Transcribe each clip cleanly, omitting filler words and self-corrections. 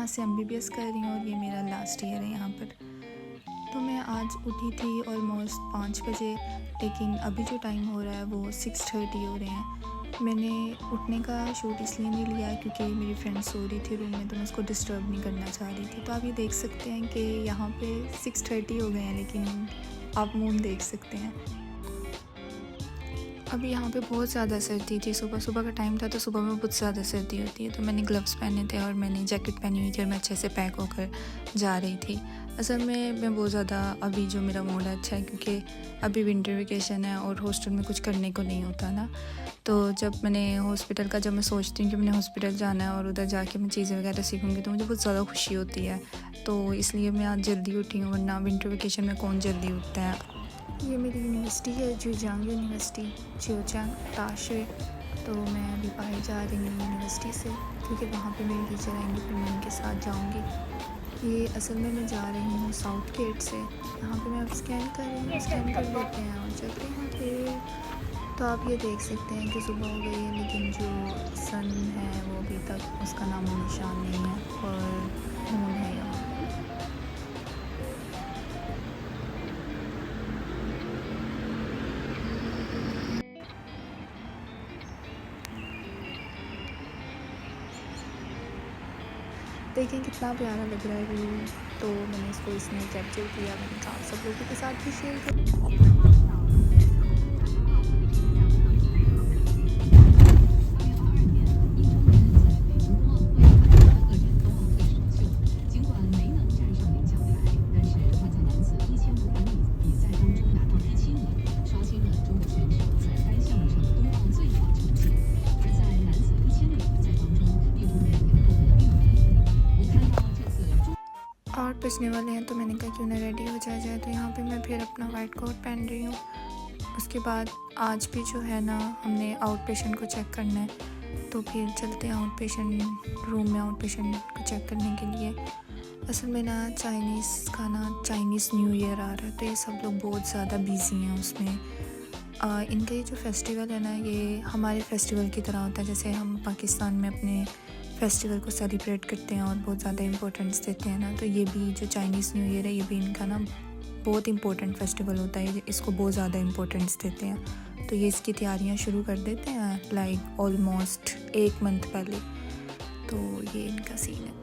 यहाँ से एमबीबीएस कर रही हूँ और ये मेरा लास्ट ईयर है यहाँ पर। तो मैं आज उठी थी ऑलमोस्ट 5 बजे, लेकिन अभी जो टाइम हो रहा है वो 6:30 हो रहे हैं। मैंने उठने का शूट इसलिए नहीं लिया क्योंकि मेरी फ्रेंड सो रही थी रूम में, तो मैं उसको डिस्टर्ब नहीं करना चाह रही थी। तो आप ये देख सकते हैं कि यहाँ पे 6:30 हो गए हैं, लेकिन आप मून देख सकते हैं। अभी यहाँ पे बहुत ज़्यादा सर्दी थी, सुबह सुबह का टाइम था, तो सुबह में बहुत ज़्यादा सर्दी होती है। तो मैंने ग्लव्स पहने थे और मैंने जैकेट पहनी हुई थी और मैं अच्छे से पैक होकर जा रही थी। असल में मैं बहुत ज़्यादा अभी जो मेरा मूड है अच्छा है, क्योंकि अभी विंटर वेकेशन है और हॉस्टल में कुछ करने को नहीं होता ना। तो जब मैं सोचती हूँ कि मैंने हॉस्पिटल जाना है और उधर जाके मैं चीज़ें वगैरह सीखूँगी, तो मुझे बहुत ज़्यादा खुशी होती है। तो इसलिए मैं आज जल्दी उठी हूँ, वरना विंटर वेकेशन में कौन जल्दी उठता है। ये मेरी यूनिवर्सिटी है, जुजियांग यूनिवर्सिटी, जियोचांग ताशे। तो मैं अभी बाहर जा रही हूँ यूनिवर्सिटी से, क्योंकि वहाँ पे मेरी टीचर आएंगी, फिर मैं उनके साथ जाऊँगी। ये असल में मैं जा रही हूँ साउथ गेट से। यहाँ पे मैं अब स्कैन कर रही हूँ, स्कैन कर लेते हैं और चलते हैं फिर। तो आप ये देख सकते हैं कि सुबह हो गई है, लेकिन जो सन है वो अभी तक उसका नामो निशान नहीं है और मून है यहाँ। देखिए कितना प्यारा लग रहा है व्यू। तो मैंने इसको इसमें कैप्चर किया, मैंने कहा सब लोगों के साथ भी शेयर कर। और बजने वाले हैं, तो मैंने कहा क्यों ना रेडी हो जाए। तो यहाँ पे मैं फिर अपना वाइट कोट पहन रही हूँ। उसके बाद आज भी जो है ना, हमने आउट पेशेंट को चेक करना है, तो फिर चलते हैं आउट पेशेंट रूम में आउट पेशेंट को चेक करने के लिए। असल में ना चाइनीज़ न्यू ईयर आ रहा है, तो ये सब लोग बहुत ज़्यादा बिजी हैं उसमें। इनका ये जो फेस्टिवल है ना, ये हमारे फेस्टिवल की तरह होता है, जैसे हम पाकिस्तान में अपने फेस्टिवल को सेलिब्रेट करते हैं और बहुत ज़्यादा इम्पोर्टेंस देते हैं ना। तो ये भी जो चाइनीज़ न्यू ईयर है, ये भी इनका ना बहुत इम्पोर्टेंट फेस्टिवल होता है, इसको बहुत ज़्यादा इम्पोर्टेंस देते हैं। तो ये इसकी तैयारियां शुरू कर देते हैं लाइक ऑलमोस्ट 1 मंथ पहले। तो ये इनका सीन है।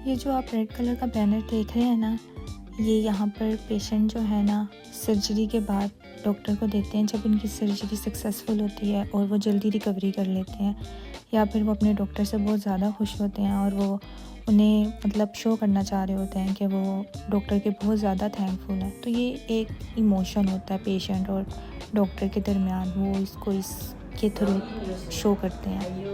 ये जो आप रेड कलर का बैनर देख रहे हैं ना, ये यहाँ पर पेशेंट जो है ना सर्जरी के बाद डॉक्टर को देते हैं, जब उनकी सर्जरी सक्सेसफुल होती है और वो जल्दी रिकवरी कर लेते हैं, या फिर वो अपने डॉक्टर से बहुत ज़्यादा खुश होते हैं और वो उन्हें मतलब शो करना चाह रहे होते हैं कि वो डॉक्टर के बहुत ज़्यादा थैंकफुल हैं। तो ये एक इमोशन होता है पेशेंट और डॉक्टर के दरमियान, वो इसको इसके थ्रू शो करते हैं।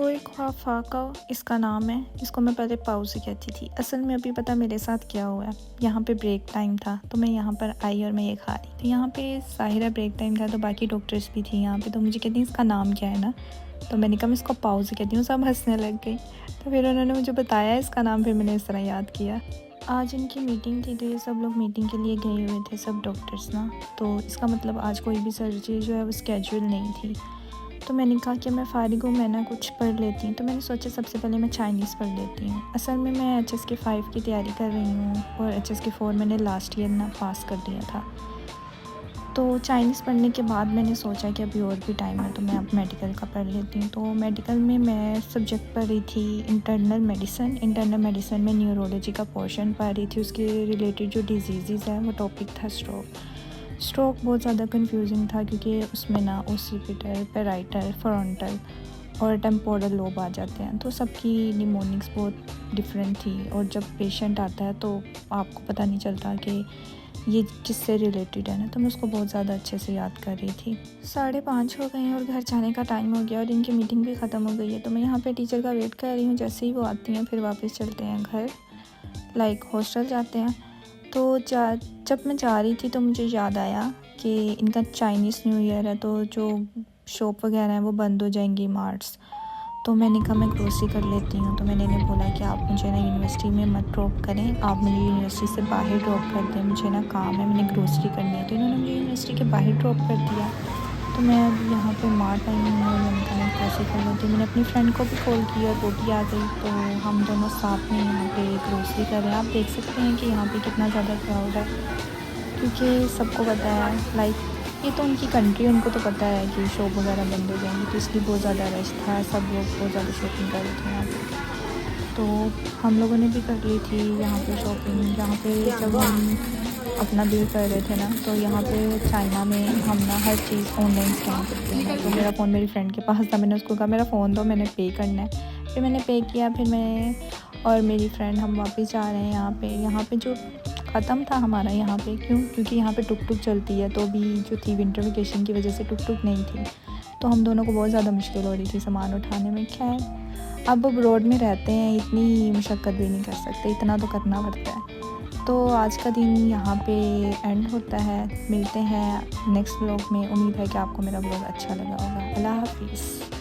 वो एक ख्वाफाका इसका नाम है, इसको मैं पहले पाउज़ कहती थी। असल में अभी पता मेरे साथ क्या हुआ है, यहाँ पे ब्रेक टाइम था तो मैं यहाँ पर आई और मैं ये खा रही थी। यहाँ पे ज़ाहिर ब्रेक टाइम था तो बाकी डॉक्टर्स भी थी यहाँ पे, तो मुझे कहती इसका नाम क्या है ना, तो मैंने कहा मैं इसको पाउज़ कहती हूँ। सब हंसने लग गई, तो फिर उन्होंने मुझे बताया इसका नाम, फिर मैंने इस तरह याद किया। आज इनकी मीटिंग थी तो ये सब लोग मीटिंग के लिए गए हुए थे, सब डॉक्टर्स ना, तो इसका मतलब आज कोई भी सर्जरी जो है वो स्केड्यूल नहीं थी। तो मैंने कहा कि मैं फ़ारिग हूँ, मैं ना कुछ पढ़ लेती हूँ, तो मैंने सोचा सबसे पहले मैं चाइनीज़ पढ़ लेती हूँ। असल में मैं HSK 5 की तैयारी कर रही हूँ और HSK 4 मैंने लास्ट ईयर ना पास कर लिया था। तो चाइनीज़ पढ़ने के बाद मैंने सोचा कि अभी और भी टाइम है तो मैं अब मेडिकल का पढ़ लेती हूँ। तो मेडिकल में मैं सब्जेक्ट पढ़ रही थी इंटरनल मेडिसिन में न्यूरोलॉजी का पोर्शन पढ़ रही थी। उसके रिलेटेड जो डिजीज़ है वो टॉपिक था स्ट्रोक बहुत ज़्यादा कंफ्यूजिंग था क्योंकि उसमें ना ओसिपिटल, पेराइटल, फ्रंटल और टेम्पोरल लोब आ जाते हैं, तो सबकी निमोनिक्स बहुत डिफरेंट थी और जब पेशेंट आता है तो आपको पता नहीं चलता कि ये किससे रिलेटेड है ना, तो मैं उसको बहुत ज़्यादा अच्छे से याद कर रही थी। 5:30 हो गए हैं और घर जाने का टाइम हो गया और इनकी मीटिंग भी ख़त्म हो गई है, तो मैं यहाँ पे टीचर का वेट कर रही हूँ। जैसे ही वो आती हैं फिर वापस चलते हैं घर, हॉस्टल जाते हैं। तो जब मैं जा रही थी तो मुझे याद आया कि इनका चाइनीज़ न्यू ईयर है, तो जो शॉप वगैरह हैं वो बंद हो जाएंगी, मार्ट्स। तो मैंने कहा मैं ग्रोसरी कर लेती हूँ, तो मैंने इन्हें बोला कि आप मुझे ना यूनिवर्सिटी में मत ड्रॉप करें, आप मुझे यूनिवर्सिटी से बाहर ड्रॉप कर दें, मुझे ना काम है, मैंने ग्रोसरी करनी है। तो इन्होंने मुझे यूनिवर्सिटी के बाहर ड्रॉप कर दिया। तो मैं अब यहाँ पे मार्ट आई हूँ और मैंने कहा मैं ग्रोसरी कर लेती हूँ। मैंने अपनी फ्रेंड को भी कॉल किया और वो भी आ गई, तो हम दोनों साथ में यहाँ पे ग्रोसरी कर रहे हैं। आप देख सकते हैं कि यहाँ पे कितना ज़्यादा क्राउड है, क्योंकि सबको पता है ये तो उनकी कंट्री, उनको तो पता है कि शॉप वगैरह बंद हो जाएंगी, तो इसलिए बहुत ज़्यादा रश था, सब लोग बहुत ज़्यादा शॉपिंग कर रहे थे यहाँ पे। तो हम लोगों ने भी कर ली थी यहाँ पे शॉपिंग। यहाँ पे जब हम अपना बिल कर रहे थे ना, तो यहाँ पे चाइना में हम ना हर चीज़ ऑनलाइन स्कैन करते हैं। तो मेरा फ़ोन मेरी फ्रेंड के पास था, मैंने उसको कहा मेरा फ़ोन दो, मैंने पे करना है। फिर मैंने पे किया, फिर मैं और मेरी फ्रेंड हम वापस जा रहे हैं। यहाँ पे जो ख़त्म था हमारा यहाँ पे, क्योंकि यहाँ पे टुक टुक चलती है, तो अभी जो थी विंटर वेकेशन की वजह से टुक टुक नहीं थी, तो हम दोनों को बहुत ज़्यादा मुश्किल हो रही थी सामान उठाने में। खैर अब रोड में रहते हैं, इतनी मशक्क़त भी नहीं कर सकते, इतना तो करना पड़ता है। तो आज का दिन यहाँ पे एंड होता है, मिलते हैं नेक्स्ट व्लॉग में। उम्मीद है कि आपको मेरा व्लॉग अच्छा लगा होगा। अल्लाह हाफिज़।